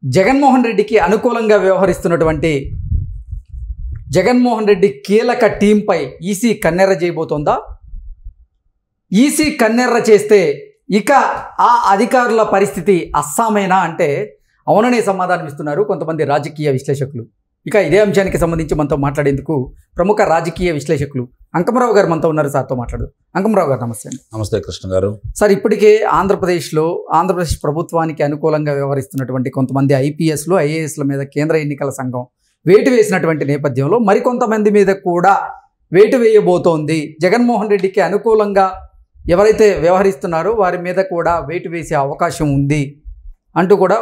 జగన్మోహన్ రెడ్డికి అనుకూలంగా వ్యవహరిస్తున్నటువంటి జగన్మోహన్ రెడ్డి కీలక టీంపై ఈసీ కన్నెర్ర చేయబోతోందా? ఈసీ కన్నెర్ర చేస్తే ఇక ఆ అధికారుల పరిస్థితి అస్సామేనా అంటే అవుననే సమాధానం ఇస్తున్నారు కొంతమంది రాజకీయ విశ్లేషకులు. ఇక ఇదే అంశానికి సంబంధించి మనతో మాట్లాడేందుకు ప్రముఖ రాజకీయ విశ్లేషకులు అంకమరావు గారు మనతో ఉన్నారు. సార్తో మాట్లాడు. అంకమరావు గారు నమస్తే. నమస్తే కృష్ణ గారు. సార్, ఇప్పటికే ఆంధ్రప్రదేశ్ ప్రభుత్వానికి అనుకూలంగా వ్యవహరిస్తున్నటువంటి కొంతమంది ఐపీఎస్లు ఐఏఎస్ల మీద కేంద్ర ఎన్నికల సంఘం వేటు వేసినటువంటి నేపథ్యంలో మరికొంతమంది మీద కూడా వేటు వేయబోతోంది. జగన్మోహన్ రెడ్డికి అనుకూలంగా ఎవరైతే వ్యవహరిస్తున్నారో వారి మీద కూడా వేటు వేసే అవకాశం ఉంది అంటూ కూడా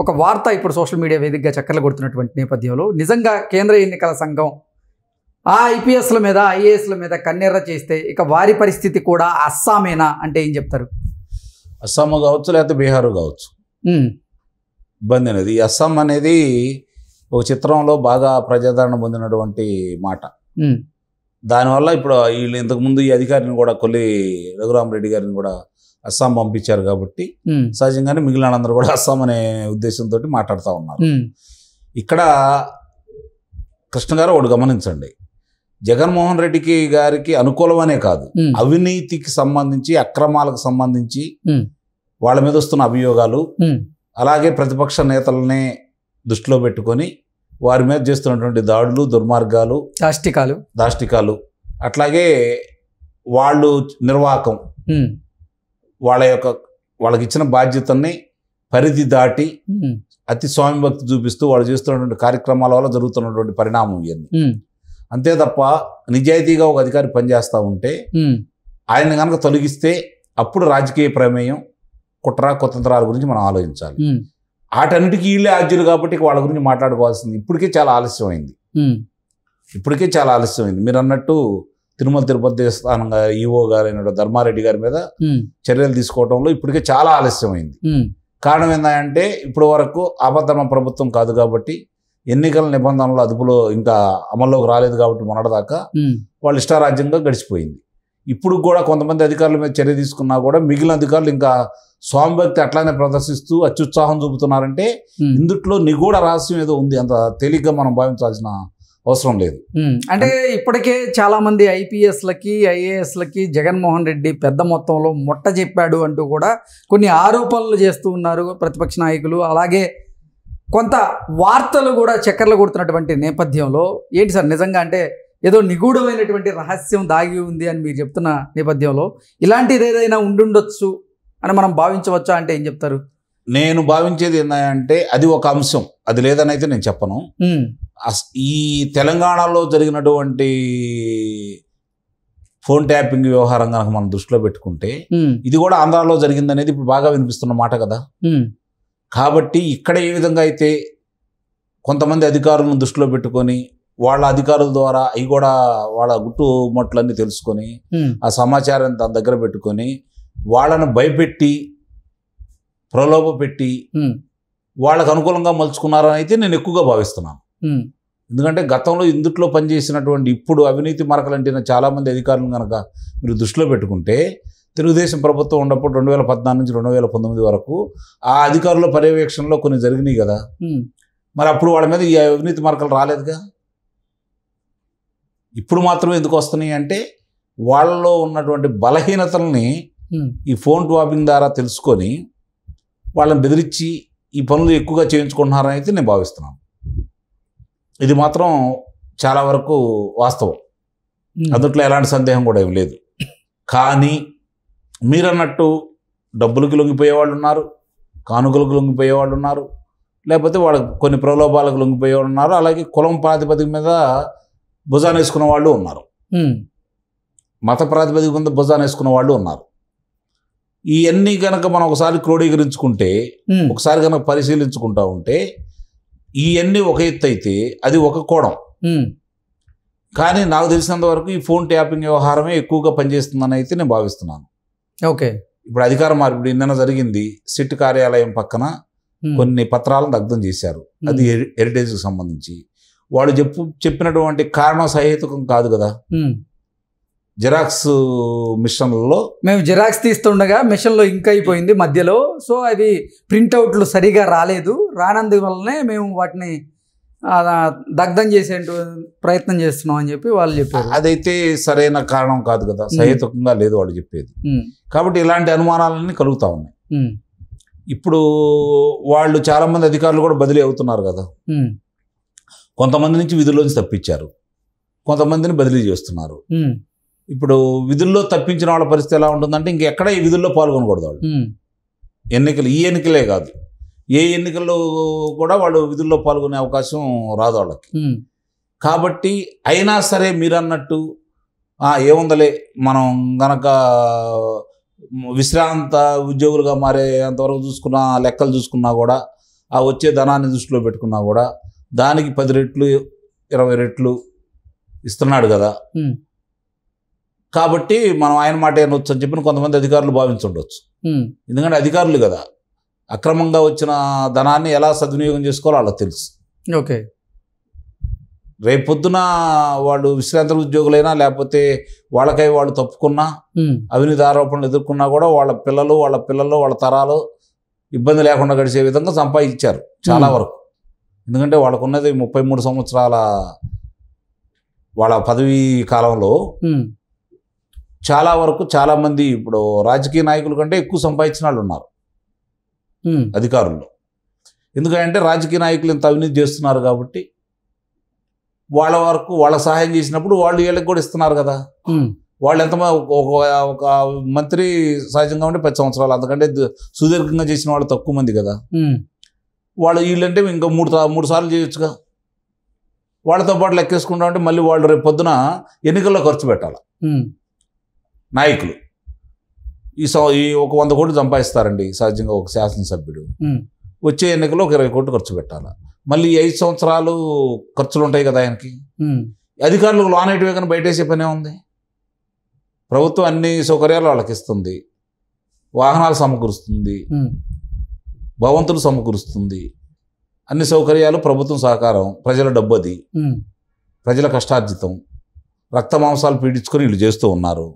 ఒక వార్త ఇప్పుడు సోషల్ మీడియా వేదికగా చక్కర్లు కొడుతున్నటువంటి నేపథ్యంలో నిజంగా కేంద్ర ఎన్నికల సంఘం ఆ ఐపీఎస్ల మీద ఐఏఎస్ల మీద కన్నెర్ర చేస్తే ఇక వారి పరిస్థితి కూడా అస్సామేనా అంటే ఏం చెప్తారు? అస్సాము కావచ్చు, లేకపోతే బీహారు కావచ్చు, ఇబ్బంది అనేది. ఈ అస్సాం అనేది ఒక చిత్రంలో బాగా ప్రజాదరణ పొందినటువంటి మాట. దానివల్ల ఇప్పుడు వీళ్ళు ఇంతకుముందు ఈ అధికారిని కూడా కొల్లి రఘురామరెడ్డి గారిని కూడా అస్సాం పంపించారు కాబట్టి సహజంగానే మిగిలిన అందరూ కూడా అస్సాం అనే ఉద్దేశంతో మాట్లాడుతూ ఉన్నారు. ఇక్కడ కృష్ణ గారు ఒకటి గమనించండి, జగన్మోహన్ రెడ్డికి గారికి అనుకూలమనే కాదు, అవినీతికి సంబంధించి అక్రమాలకు సంబంధించి వాళ్ళ మీద వస్తున్న అభియోగాలు, అలాగే ప్రతిపక్ష నేతలనే దృష్టిలో పెట్టుకొని వారి మీద చేస్తున్నటువంటి దాడులు, దుర్మార్గాలు, దాష్టికాలు, అట్లాగే వాళ్ళు నిర్వాహకం, వాళ్ళకి ఇచ్చిన బాధ్యతని పరిధి దాటి అతి స్వామి భక్తి చూపిస్తూ వాళ్ళు చేస్తున్నటువంటి కార్యక్రమాల వల్ల జరుగుతున్నటువంటి పరిణామం ఇవన్నీ. అంతే తప్ప నిజాయితీగా ఒక అధికారి పనిచేస్తూ ఉంటే ఆయన కనుక తొలగిస్తే అప్పుడు రాజకీయ ప్రమేయం, కుట్ర కుతంత్రాల గురించి మనం ఆలోచించాలి. వాటన్నిటికీ వీళ్ళే ఆద్యులు కాబట్టి వాళ్ళ గురించి మాట్లాడుకోవాల్సింది ఇప్పటికే చాలా ఆలస్యమైంది. మీరు అన్నట్టు తిరుమల తిరుపతి దేవస్థానంగా ఈవో గారైన ధర్మారెడ్డి గారి మీద చర్యలు తీసుకోవడంలో ఇప్పటికే చాలా ఆలస్యమైంది. కారణం ఏంటంటే ఇప్పటి వరకు ఆపద్ధర్మ ప్రభుత్వం కాదు కాబట్టి, ఎన్నికల నిబంధనలు అదుపులో ఇంకా అమల్లోకి రాలేదు కాబట్టి మొన్నటిదాకా వాళ్ళు ఇష్టారాజ్యంగా గడిచిపోయింది. ఇప్పుడు కూడా కొంతమంది అధికారుల మీద చర్య తీసుకున్నా కూడా మిగిలిన అధికారులు ఇంకా స్వామి భక్తి అట్లానే ప్రదర్శిస్తూ అత్యుత్సాహం చూపుతున్నారంటే ఇందుట్లో నిగూఢ రహస్యం ఏదో ఉంది. అంత తేలిగ్గా మనం భావించాల్సిన అవసరం లేదు. అంటే ఇప్పటికే చాలా మంది ఐపీఎస్లకి ఐఏఎస్లకి జగన్మోహన్ రెడ్డి పెద్ద మొత్తంలో మొట్ట చెప్పాడు అంటూ కూడా కొన్ని ఆరోపణలు చేస్తూ ఉన్నారు ప్రతిపక్ష నాయకులు. అలాగే కొంత వార్తలు కూడా చక్కర్లు కొడుతున్నటువంటి నేపథ్యంలో ఏంటి సార్, నిజంగా అంటే ఏదో నిగూఢమైనటువంటి రహస్యం దాగి ఉంది అని మీరు చెప్తున్న నేపథ్యంలో ఇలాంటిది ఏదైనా ఉండుండొచ్చు అని మనం భావించవచ్చా అంటే ఏం చెప్తారు? నేను భావించేది ఏంటంటే అది ఒక అంశం, అది లేదని అయితే నేను చెప్పను. ఈ తెలంగాణలో జరిగినటువంటి ఫోన్ ట్యాపింగ్ వ్యవహారం కనుక మనం దృష్టిలో పెట్టుకుంటే ఇది కూడా ఆంధ్రాలో జరిగిందనేది ఇప్పుడు బాగా వినిపిస్తున్న మాట కదా. కాబట్టి ఇక్కడ ఏ విధంగా అయితే కొంతమంది అధికారులను దృష్టిలో పెట్టుకొని వాళ్ళ అధికారుల ద్వారా అవి కూడా వాళ్ళ గుట్టు మొట్లన్నీ తెలుసుకొని ఆ సమాచారాన్ని తన దగ్గర పెట్టుకొని వాళ్ళను భయపెట్టి ప్రలోభ పెట్టి వాళ్ళకు అనుకూలంగా మలుచుకున్నారని అయితే నేను ఎక్కువగా భావిస్తున్నాను. ఎందుకంటే గతంలో ఇందుట్లో పనిచేసినటువంటి ఇప్పుడు అవినీతి మరకలంటిన చాలామంది అధికారులను కనుక మీరు దృష్టిలో పెట్టుకుంటే తెలుగుదేశం ప్రభుత్వం ఉన్నప్పుడు 2014 నుంచి 2019 వరకు ఆ అధికారుల పర్యవేక్షణలో కొన్ని జరిగినాయి కదా. మరి అప్పుడు వాళ్ళ మీద ఈ అవినీతి మరకలు రాలేదుగా. ఇప్పుడు మాత్రమే ఎందుకు వస్తున్నాయి అంటే వాళ్ళలో ఉన్నటువంటి బలహీనతల్ని ఈ ఫోన్ ట్యాపింగ్ ద్వారా తెలుసుకొని వాళ్ళని బెదిరించి ఈ పనులు ఎక్కువగా చేయించుకుంటున్నారని అయితే నేను భావిస్తున్నాను. ఇది మాత్రం చాలా వరకు వాస్తవం, అందుట్లో ఎలాంటి సందేహం కూడా ఏం లేదు. కానీ మీరన్నట్టు డబ్బులకి లొంగిపోయే వాళ్ళు ఉన్నారు, కానుకలకు లొంగిపోయే వాళ్ళు ఉన్నారు, లేకపోతే వాళ్ళకి కొన్ని ప్రలోభాలకు లొంగిపోయే వాళ్ళు ఉన్నారు, అలాగే కులం ప్రాతిపదిక మీద భుజాన్ని వేసుకున్న వాళ్ళు ఉన్నారు, మత ప్రాతిపదిక మీద భుజాన్ని వేసుకున్న వాళ్ళు ఉన్నారు. ఇవన్నీ కనుక మనం ఒకసారి క్రోడీకరించుకుంటే, ఒకసారి కనుక పరిశీలించుకుంటా ఉంటే ఇవన్నీ ఒక ఎత్తు అయితే అది ఒక కోణం. కానీ నాకు తెలిసినంత వరకు ఈ ఫోన్ ట్యాపింగ్ వ్యవహారమే ఎక్కువగా పనిచేస్తుందని అయితే నేను భావిస్తున్నాను. ఓకే, ఇప్పుడు అధికార మార్పిడి నిన్న జరిగింది. సిట్ కార్యాలయం పక్కన కొన్ని పత్రాలను దగ్ధం చేశారు, అది హెరిటేజ్కి సంబంధించి. వాడు చెప్పినటువంటి కారణ సహేతుకం కాదు కదా. జిరాక్స్ మిషన్లలో మేము జిరాక్స్ తీస్తుండగా మిషన్లో ఇంక్ అయిపోయింది మధ్యలో, సో అవి ప్రింట్అవుట్లు సరిగా రాలేదు, రానందువల్లనే మేము వాటిని దగ్ధం చేసే ప్రయత్నం చేస్తున్నాం అని చెప్పి వాళ్ళు చెప్పారు. అదైతే సరైన కారణం కాదు కదా, సహేతుకంగా లేదు వాళ్ళు చెప్పేది. కాబట్టి ఇలాంటి అనుమానాలన్నీ కలుగుతా ఉన్నాయి. ఇప్పుడు వాళ్ళు చాలా మంది అధికారులు కూడా బదిలీ అవుతున్నారు కదా, కొంతమంది నుంచి విధుల్లోంచి తప్పించారు, కొంతమందిని బదిలీ చేస్తున్నారు. ఇప్పుడు విధుల్లో తప్పించిన వాళ్ళ పరిస్థితి ఎలా ఉంటుందంటే ఇంకెక్కడ ఈ విధుల్లో పాల్గొనకూడదు వాళ్ళు. ఎన్నికలు, ఈ ఎన్నికలే కాదు, ఏ ఎన్నికల్లో కూడా వాళ్ళు విధుల్లో పాల్గొనే అవకాశం రాదు వాళ్ళకి. కాబట్టి అయినా సరే మీరు అన్నట్టు ఏముందలే మనం గనక విశ్రాంత ఉద్యోగులుగా మారేంతవరకు చూసుకున్నా, లెక్కలు చూసుకున్నా కూడా, ఆ వచ్చే ధనాన్ని దృష్టిలో పెట్టుకున్నా కూడా దానికి 10 రెట్లు 20 రెట్లు ఇస్తున్నాడు కదా, కాబట్టి మనం ఆయన మాట ఏనొచ్చు అని చెప్పిన కొంతమంది అధికారులు భావించుండొచ్చు. ఎందుకంటే అధికారులు కదా, అక్రమంగా వచ్చిన ధనాన్ని ఎలా సద్వినియోగం చేసుకోవాలో వాళ్ళకి తెలుసు. ఓకే, రేపొద్దున వాళ్ళు విశ్రాంత ఉద్యోగులైనా లేకపోతే వాళ్ళకై వాళ్ళు తప్పుకున్నా, అవినీతి ఆరోపణలు ఎదుర్కొన్నా కూడా వాళ్ళ పిల్లలు వాళ్ళ తరాలు ఇబ్బంది లేకుండా గడిచే విధంగా సంపాదించారు చాలా వరకు. ఎందుకంటే వాళ్ళకున్నది 33 సంవత్సరాల వాళ్ళ పదవీ కాలంలో చాలా వరకు చాలా మంది ఇప్పుడు రాజకీయ నాయకుల కంటే ఎక్కువ సంపాదించిన వాళ్ళు ఉన్నారు అధికారులు. ఎందుకంటే రాజకీయ నాయకులు ఇంత అవినీతి చేస్తున్నారు కాబట్టి వాళ్ళ వరకు వాళ్ళ సహాయం చేసినప్పుడు వాళ్ళు వీళ్ళకి కూడా ఇస్తున్నారు కదా. వాళ్ళు ఎంతమంది ఒక మంత్రి సహజంగా ఉంటే 10 సంవత్సరాలు, అంతకంటే సుదీర్ఘంగా చేసిన వాళ్ళు తక్కువ మంది కదా. వాళ్ళు వీళ్ళంటే ఇంకా మూడు సార్లు చేయొచ్చుగా. వాళ్ళతో పాటు లెక్కేసుకుంటా ఉంటే మళ్ళీ వాళ్ళు రేపు పొద్దున ఎన్నికల్లో ఖర్చు పెట్టాలి. నాయకులు ఈ ఒక 100 కోట్లు సంపాదిస్తారండి సహజంగా ఒక శాసనసభ్యుడు, వచ్చే ఎన్నికల్లో ఒక 20 కోట్లు ఖర్చు పెట్టాలి. మళ్ళీ 5 సంవత్సరాలు ఖర్చులు ఉంటాయి కదా ఆయనకి. అధికారులకు లోన్ అయిపోయి కానీ బయటేసే పనే ఉంది. ప్రభుత్వం అన్ని సౌకర్యాలు వాళ్ళకి ఇస్తుంది, వాహనాలు సమకూరుస్తుంది, భవంతులు సమకూరుస్తుంది, అన్ని సౌకర్యాలు ప్రభుత్వం సహకారం, ప్రజల డబ్బు, అది ప్రజల కష్టార్జితం, రక్త మాంసాలు పీడించుకొని వీళ్ళు చేస్తూ ఉన్నారు.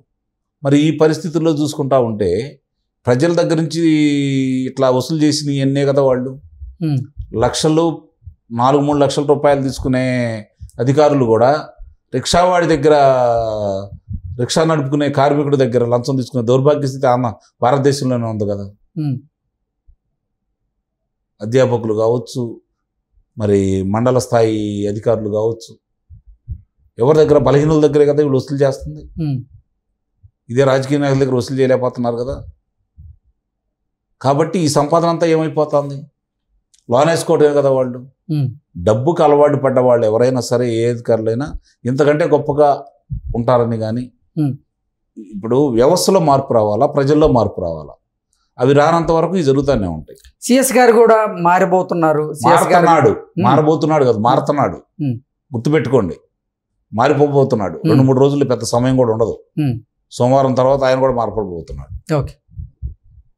మరి ఈ పరిస్థితుల్లో చూసుకుంటా ఉంటే ప్రజల దగ్గర నుంచి ఇట్లా వసూలు చేసిన ఎన్నే కదా వాళ్ళు లక్షలు 4-3 లక్షల రూపాయలు తీసుకునే అధికారులు కూడా రిక్షావాడి దగ్గర, రిక్షా నడుపుకునే కార్మికుడి దగ్గర లంచం తీసుకునే దౌర్భాగ్య స్థితి భారతదేశంలోనే ఉంది కదా. అధ్యాపకులు కావచ్చు, మరి మండల స్థాయి అధికారులు కావచ్చు, ఎవరి దగ్గర, బలహీనుల దగ్గరే కదా వీళ్ళు వసూలు చేస్తుంది. ఇదే రాజకీయ నాయకుల దగ్గర వసూలు చేయలేకపోతున్నారు కదా. కాబట్టి ఈ సంపాదన అంతా ఏమైపోతుంది, లోన్ వేసుకోవటమే కదా వాళ్ళు. డబ్బుకు అలవాటు పడ్డ వాళ్ళు ఎవరైనా సరే, ఏ అధికారులైనా ఇంతకంటే గొప్పగా ఉంటారని. కానీ ఇప్పుడు వ్యవస్థలో మార్పు రావాలా, ప్రజల్లో మార్పు రావాలా, అవి రానంత వరకు ఇవి జరుగుతూనే ఉంటాయి. సిఎస్ గారు కూడా మారబోతున్నారు, మారబోతున్నాడు కదా, మారుతున్నాడు, గుర్తుపెట్టుకోండి, మారిపోబోతున్నాడు. 2-3 రోజులు పెద్ద సమయం కూడా ఉండదు, సోమవారం తర్వాత ఆయన కూడా మారిపోబోతున్నాడు. ఓకే,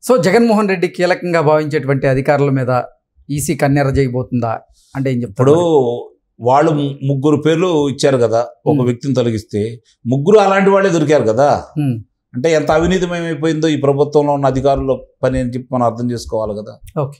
సో జగన్మోహన్ రెడ్డి కీలకంగా భావించేటువంటి అధికారుల మీద ఈసీ కన్నెర చేయబోతుందా అంటే ఏం చెప్తారు? ఇప్పుడు వాళ్ళు 3 పేర్లు ఇచ్చారు కదా, ఒక వ్యక్తిని తొలగిస్తే 3 అలాంటి వాళ్ళే దొరికారు కదా. అంటే ఎంత అవినీతిమయమైపోయిందో ఈ ప్రభుత్వంలో ఉన్న అధికారుల పని అని చెప్పి మనం అర్థం చేసుకోవాలి కదా. ఓకే.